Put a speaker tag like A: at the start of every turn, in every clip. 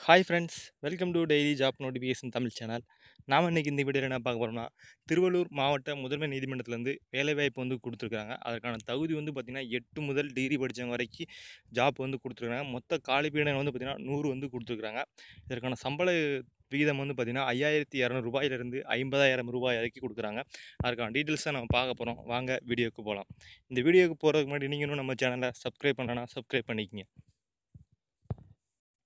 A: Hi friends, welcome to daily job notification Tamil channel. நாம இன்னைக்கு இந்த வீடியோவில் என்ன பார்க்க போறோம்னா, திருவள்ளூர் மாவட்ட முதன்மை நீதிமன்றத்திலேருந்து வேலைவாய்ப்பு வந்து குடுத்துருக்காங்க. அதற்கான தகுதி வந்து பார்த்தீங்கன்னா, 8 முதல் டிகிரி படிச்சவங்க வரைக்கும் ஜாப் வந்து குடுத்துருக்காங்க. மொத்த காலி பணியிடம் வந்து பார்த்தீங்கன்னா, 100 வந்து குடுத்துருக்காங்க. இதற்கான சம்பள விகிதம் வந்து பார்த்தீங்கன்னா, ரூ. 5,200 ரூ. 50,000 வரைக்கும் குடுக்குறாங்க. அதற்கான டீட்டெயில்ஸ் தான் நம்ம பார்க்க போறோம். வாங்க வீடியோக்கு போலாம். இந்த வீடியோக்கு போறதுக்கு முன்னாடி நீங்க இன்னும் நம்ம சேனலை சப்ஸ்கிரைப் பண்ணலனா சப்ஸ்கிரைப் பண்ணிக்கங்க.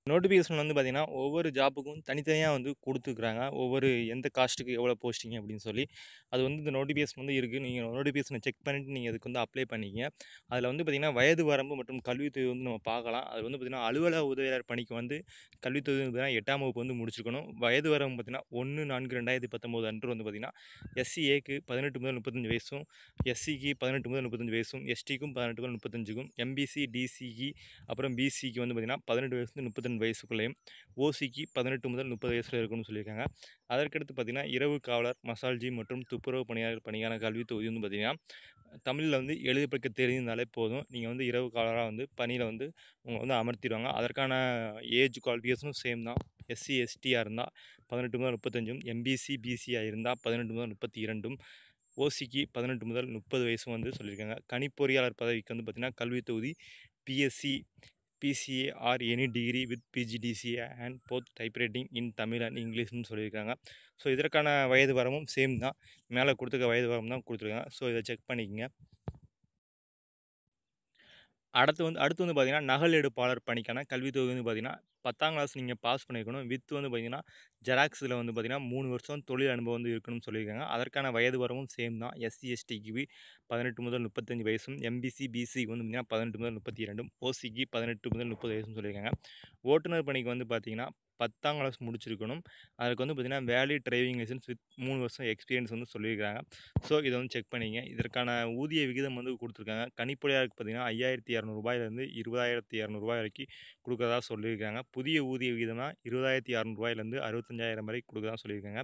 A: நோட்டிஃபிகேஷன் வந்து பார்த்தீங்கன்னா, ஒவ்வொரு ஜாப்புக்கும் தனித்தனியா வந்து குடுத்துருக்காங்க. ஒவ்வொரு எந்த காஸ்ட்டுக்கு எவ்வளோ போஸ்டிங் அப்படின்னு சொல்லி. அது வந்து இந்த நோட்டிஃபிகேஷன் வந்து இருக்கு. நீங்க நோட்டிஃபிகேஷன செக் பண்ணிட்டு நீங்க அதுக்கு வந்து அப்ளை பண்ணிக்கங்க. அதில வந்து பார்த்தீங்கன்னா, வயது வரம்பு மற்றும் கல்வித் தகுதி வந்து நம்ம பார்க்கலாம். அது வந்து பார்த்தீங்கன்னா, அலுவலக உதவியாளர் பணிக்கு வந்து கல்வித் தகுதி வந்து பார்த்தீங்கன்னா 8ஆம் வகுப்பு வந்து முடிச்சிருக்கணும். வயது வரம்பு பார்த்தீங்கன்னா, 1/4/2019 அன்று வந்து பார்த்தீங்கன்னா, எஸ்சி/ஏக்கு 18 முதல் 35 வயசும், எஸ்சிக்கு 18 முதல் 35 வயசும், எஸ்டிக்கும் 18 முதல் 35க்கும், எம்பிசி, டிசிஇ அப்புறம் பிசிக்கு வந்து பார்த்தீங்கன்னா 18 வயசுலேருந்து 32 வயசுக்குள்ளேயும், ஓசிக்கு 18 முதல் 30 வயசுல இருக்கணும்னு சொல்லியிருக்காங்க. அதற்கடுத்து பார்த்தீங்கன்னா, இரவு காவலர், மசால்ஜி மற்றும் துப்புரவு பணியாளர் பணிக்கான கல்வித் தொகுதி வந்து பார்த்தீங்கன்னா, தமிழ்ல வந்து எழுத படிக்க தெரிந்தாலே போதும். நீங்க வந்து இரவு காவலரா வந்து பணியில வந்து உங்கள வந்து அமர்த்திருவாங்க. அதற்கான ஏஜ் குவாலிஃபிகேஷனும் சேம் தான். எஸ்சி, எஸ்டியா இருந்தா 18 முதல் 35ம், எம்பிசி, பிசியா இருந்தா 18 முதல் 32ம், ஓசிக்கு 18 முதல் 30 வயசும் வந்து சொல்லியிருக்காங்க. கணிப்பொறியாளர் பதவிக்கு வந்து பார்த்தீங்கன்னா, கல்வித் தொகுதி BSc, BCA or any degree with PGDCA and both typewriting in Tamil and இங்கிலீஷ்னு சொல்லியிருக்காங்க. ஸோ இதற்கான வயது வரம்பும் சேம் தான். மேலே கொடுத்துருக்க வயது வரம்பு தான் கொடுத்துருக்காங்க. ஸோ இதை செக் பண்ணிக்கங்க. அடுத்து வந்து பார்த்தீங்கன்னா, நகல் எடுப்பாளர் பணிக்கான கல்வித் தொகுதி வந்து பார்த்தீங்கன்னா, 10ஆம் கிளாஸ் நீங்க பாஸ் பண்ணியிருக்கணும். வித் வந்து பார்த்தீங்கன்னா, ஜெராக்ஸில வந்து பார்த்தீங்கன்னா 3 வருஷம் தொழில் அனுபவம் வந்து இருக்கணும்னு சொல்லியிருக்காங்க. அதற்கான வயது வரம்பும் சேம் தான். எஸ்சி, எஸ்டிக்கு 18 முதல் 35 வயசும், எம்பிசி, பிசிக்கு வந்து பார்த்தீங்கன்னா 18 முதல் 32ம், ஓசிக்கு 18 முதல் 30 வயசும் சொல்லியிருக்காங்க. ஓட்டுநர் பணிக்கு வந்து பார்த்தீங்கன்னா, 10ஆம் கிளாஸ் முடிச்சிருக்கணும். அதுக்கு வந்து பார்த்தீங்கன்னா, வேலிட் டிரைவிங் லைசென்ஸ் வித் 3 வருஷம் எக்ஸ்பீரியன்ஸ் வந்து சொல்லியிருக்காங்க. ஸோ இதை வந்து செக் பண்ணிக்கங்க. இதற்கான ஊதிய விகிதம் வந்து குடுத்துருக்காங்க. கணிப்பொறியாளருக்கு பார்த்தீங்கன்னா, ரூ. 5,200 ரூ. 20,200 வரைக்கும் குடுக்கறதா சொல்லியிருக்காங்க. புதிய ஊதிய விகிதம்னா ரூ. 20,600 ரூ. 65,000 வரை குடுக்கறதா சொல்லியிருக்காங்க.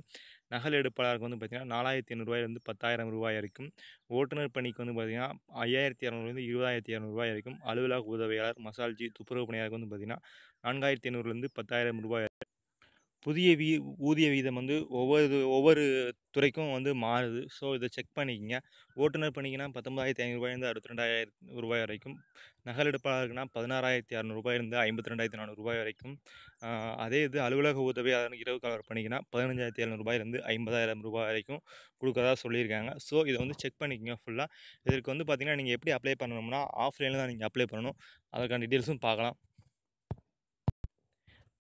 A: நகல் எடுப்பாளருக்கு வந்து பார்த்தீங்கன்னா, ரூ. 4,800 ரூ. 10,000 வரைக்கும். ஓட்டுநர் பணிக்கு வந்து பார்த்தீங்கன்னா, ரூ. 5,200 ரூ. 20,200 வரைக்கும். அலுவலக உதவியாளர், மசால்ஜி, துப்புரவு பணியாளருக்கு வந்து பார்த்தீங்கன்னா, ரூ. 4,800 ரூ. 10,000 புதிய ஊதிய விகிதம் வந்து ஒவ்வொரு துறைக்கும் வந்து மாறுது. ஸோ இத செக் பண்ணிக்கங்க. ஓட்டுநர் பணிக்குனா ரூ. 19,500 ரூ. 62,000 வரைக்கும். நகலெடுப்பாளருக்குனா ரூ. 16,600 ரூ. 52,400 வரைக்கும். அ அதே இது அலுவலக உதவியாளர் இரவு காவலர் பணிக்குனா ரூ. 15,700 ரூ. 50,000 வரைக்கும் குடுக்கறதா சொல்லியிருக்காங்க. ஸோ இத வந்து செக் பண்ணிக்கங்க ஃபுல்லா. இதற்கு வந்து பார்த்தீங்கன்னா, நீங்க எப்படி அப்ளை பண்ணணும்னா, ஆஃப்லைன்ல தான் நீங்க அப்ளை பண்ணணும். அதற்கான டீட்டெயில்ஸும் பார்க்கலாம்.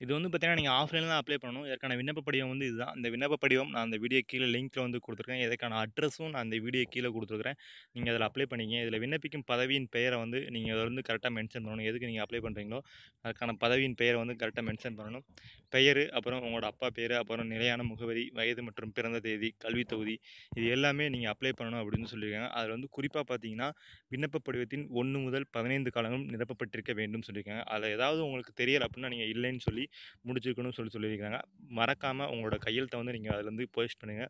A: இது வந்து பார்த்தீங்கன்னா, நீங்க ஆஃப்லைன்ல தான் அப்ளை பண்ணணும். இதற்கான விண்ணப்ப படிவம் வந்து இதுதான். இந்த விண்ணப்ப படிவம் நான் அந்த வீடியோ கீழ லிங்க்ல வந்து குடுத்துருக்கேன். இதற்கான அட்ரஸும் நான் அந்த வீடியோ கீழ குடுத்துருக்கிறேன். நீங்க அதில அப்ளை பண்ணிக்கங்க. இதில விண்ணப்பிக்கும் பதவியின் பெயர வந்து நீங்க அதில வந்து கரெக்ட்டா மென்ஷன் பண்ணணும். எதுக்கு நீங்க அப்ளை பண்றீங்களோ, அதுக்கான பதவியின் பெயர வந்து கரெக்ட்டா மென்ஷன் பண்ணணும். பெயரு, அப்புறம் உங்களோட அப்பா பேரு, அப்புறம் நிலையான முகவரி, வயது மற்றும் பிறந்த தேதி, கல்வித் தொகுதி இது எல்லாமே நீங்க அப்ளை பண்ணணும் அப்படின்னு சொல்லியிருக்காங்க. அதில வந்து குறிப்பா பார்த்தீங்கன்னா, விண்ணப்ப படிவத்தின் 1 முதல் 15 காலங்களும் நிரப்பப்பட்டிருக்க வேண்டும் சொல்லியிருக்காங்க. அதில ஏதாவது உங்களுக்கு தெரியல அப்படின்னா, நீங்க இல்லைன்னு சொல்லி முடிச்சிருக்கணும்னு சொல்லியிருக்காங்க. மறக்காம உங்களோட கையெழுத்த வந்து நீங்க அதில வந்து போஸ்ட் பண்ணுங்க.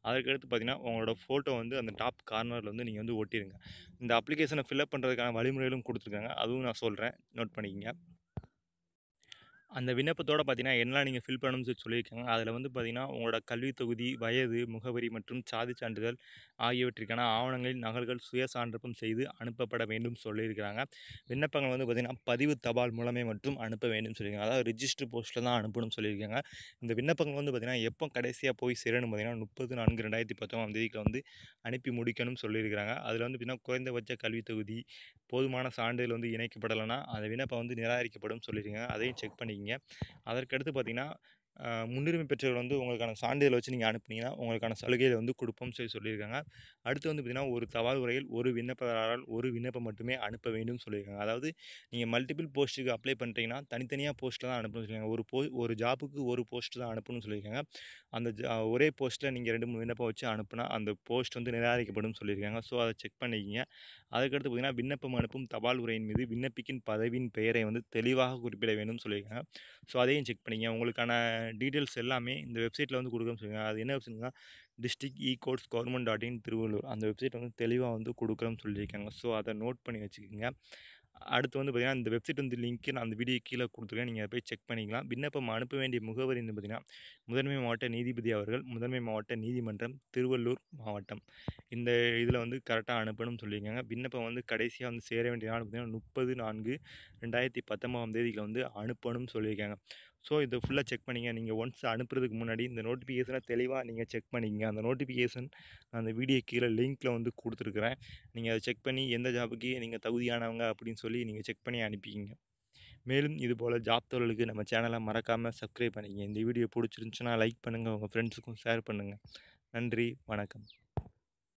A: அதுக்கடுத்து பார்த்தீங்கன்னா, உங்களோட ஃபோட்டோ வந்து அந்த டாப் கார்னர்ல வந்து நீங்க வந்து ஒட்டிருங்க. இந்த அப்ளிகேஷன ஃபில் பண்றதுக்கான வழிமுறைகளும் குடுத்துருக்காங்க. அதுவும் நான் சொல்றேன். நோட் பண்ணிக்கங்க. அந்த விண்ணப்பத்தோட பார்த்தீங்கன்னா, என்னலாம் நீங்க ஃபில் பண்ணணும்னு சொல்லியிருக்காங்க. அதில வந்து பார்த்தீங்கன்னா, உங்களோட கல்வித் தொகுதி, வயது, முகவரி மற்றும் சாதிச் சான்றிதழ் ஆகியவற்றிற்கான ஆவணங்களின் நகல்கள் சுய சான்றப்பம் செய்து அனுப்பப்பட வேண்டும் சொல்லியிருக்கிறாங்க. விண்ணப்பங்கள் வந்து பார்த்தீங்கன்னா, பதிவு தபால் மூலமே மட்டும் அனுப்ப வேண்டும் சொல்லியிருக்காங்க. அதாவது ரிஜிஸ்டர் போஸ்ட்ல தான் அனுப்பணும்னு சொல்லியிருக்காங்க. இந்த விண்ணப்பங்கள் வந்து பார்த்தீங்கன்னா, எப்போ கடைசியா போய் சேரணும் பார்த்தீங்கன்னா, 30/4/2019 தேதிக்குள்ள வந்து அனுப்பி முடிக்கணும்னு சொல்லியிருக்கிறாங்க. அதில வந்து பார்த்தீங்கன்னா, குறைந்தபட்ச கல்வித் தொகுதி, போதுமான சான்றிதழ் வந்து இணைக்கப்படலைன்னா, அந்த விண்ணப்பம் வந்து நிராகரிக்கப்படும் சொல்லியிருக்காங்க. அதையும் செக் பண்ணிக்கங்க. அதற்கடுத்து பார்த்தீங்கன்னா, முன்னுரிமை பெற்றவர்கள் வந்து உங்களுக்கான சான்றிதழ வச்சு நீங்க அனுப்புனீங்கன்னா, உங்களுக்கான சலுகைகள வந்து குடுப்போம்னு சொல்லியிருக்காங்க. அடுத்து வந்து பார்த்தீங்கன்னா, ஒரு தபால் உறையில் ஒரு விண்ணப்பதாரரால் ஒரு விண்ணப்பம் மட்டுமே அனுப்ப வேண்டும்னு சொல்லியிருக்காங்க. அதாவது நீங்க மல்டிபிள் போஸ்ட்டுக்கு அப்ளை பண்றீங்கன்னா, தனித்தனியா போஸ்ட்ல தான் அனுப்பணும்னு சொல்லியிருக்காங்க. ஒரு ஜாப்புக்கு ஒரு போஸ்ட் தான் அனுப்பணும்னு சொல்லியிருக்காங்க. அந்த ஒரே போஸ்ட்ல நீங்க 2, 3 விண்ணப்பம் வச்சு அனுப்புனா, அந்த போஸ்ட் வந்து நிராகரிக்கப்படும்னு சொல்லியிருக்காங்க. ஸோ அத செக் பண்ணிக்கங்க. அதுக்கடுத்து பார்த்தீங்கன்னா, விண்ணப்பம் அனுப்பும் தபால் உறையின் மீது விண்ணப்பிக்கின் பதவியின் பெயரை வந்து தெளிவாக குறிப்பிட வேண்டும்னு சொல்லியிருக்காங்க. ஸோ அதையும் செக் பண்ணிக்கங்க. உங்களுக்கான டீட்டெயில்ஸ் எல்லாமே இந்த வெப்சைட்ல வந்து குடுக்குறோம்னு சொல்லியிருக்காங்க. அது என்ன வெப்சைட்னா, டிஸ்ட்ரிக்ட் இ-கோட்ஸ் கவர்ன்மென்ட்.in திருவள்ளூர். அந்த வெப்சைட் வந்து தெளிவா வந்து குடுக்குறோம்னு சொல்லியிருக்காங்க. ஸோ அத நோட் பண்ணி வச்சுக்கங்க. அடுத்து வந்து பார்த்தீங்கன்னா, இந்த வெப்சைட் வந்து லிங்க் நான் அந்த வீடியோ கீழ குடுத்துருக்கேன். நீங்க அத போய் செக் பண்ணிக்கலாம். விண்ணப்பம் அனுப்ப வேண்டிய முகவரி வந்து பார்த்தீங்கன்னா, முதன்மை மாவட்ட நீதிபதி அவர்கள், முதன்மை மாவட்ட நீதிமன்றம், திருவள்ளூர் மாவட்டம். இந்த இதில வந்து கரெக்ட்டா அனுப்பணும்னு சொல்லியிருக்காங்க. விண்ணப்பம் வந்து கடைசியா வந்து சேர வேண்டிய நாள் பார்த்தீங்கன்னா, 30/4/2019ஆம் தேதிக்குள்ள வந்து அனுப்பணும்னு சொல்லியிருக்காங்க. ஸோ, இத ஃபுல்லா செக் பண்ணிங்க. நீங்க ஒன்ஸ் அனுப்புறதுக்கு முன்னாடி இந்த நோட்டிஃபிகேஷன தெளிவா நீங்க செக் பண்ணிக்கங்க. அந்த நோட்டிஃபிகேஷன் அந்த வீடியோ கீழ லிங்க்ல வந்து குடுத்துருக்கிறேன். நீங்க அத செக் பண்ணி எந்த ஜாப்க்கு நீங்க தகுதியானவங்க அப்படின்னு சொல்லி நீங்க செக் பண்ணி அனுப்பிக்கங்க. மேலும் இதுபோல ஜாப் தகவலுக்கு நம்ம சேனல மறக்காம சப்ஸ்கிரைப் பண்ணிக்கங்க. இந்த வீடியோ புடிச்சிருந்துச்சுன்னா லைக் பண்ணுங்க. உங்க ஃப்ரெண்ட்ஸுக்கும் ஷேர் பண்ணுங்க. நன்றி, வணக்கம்.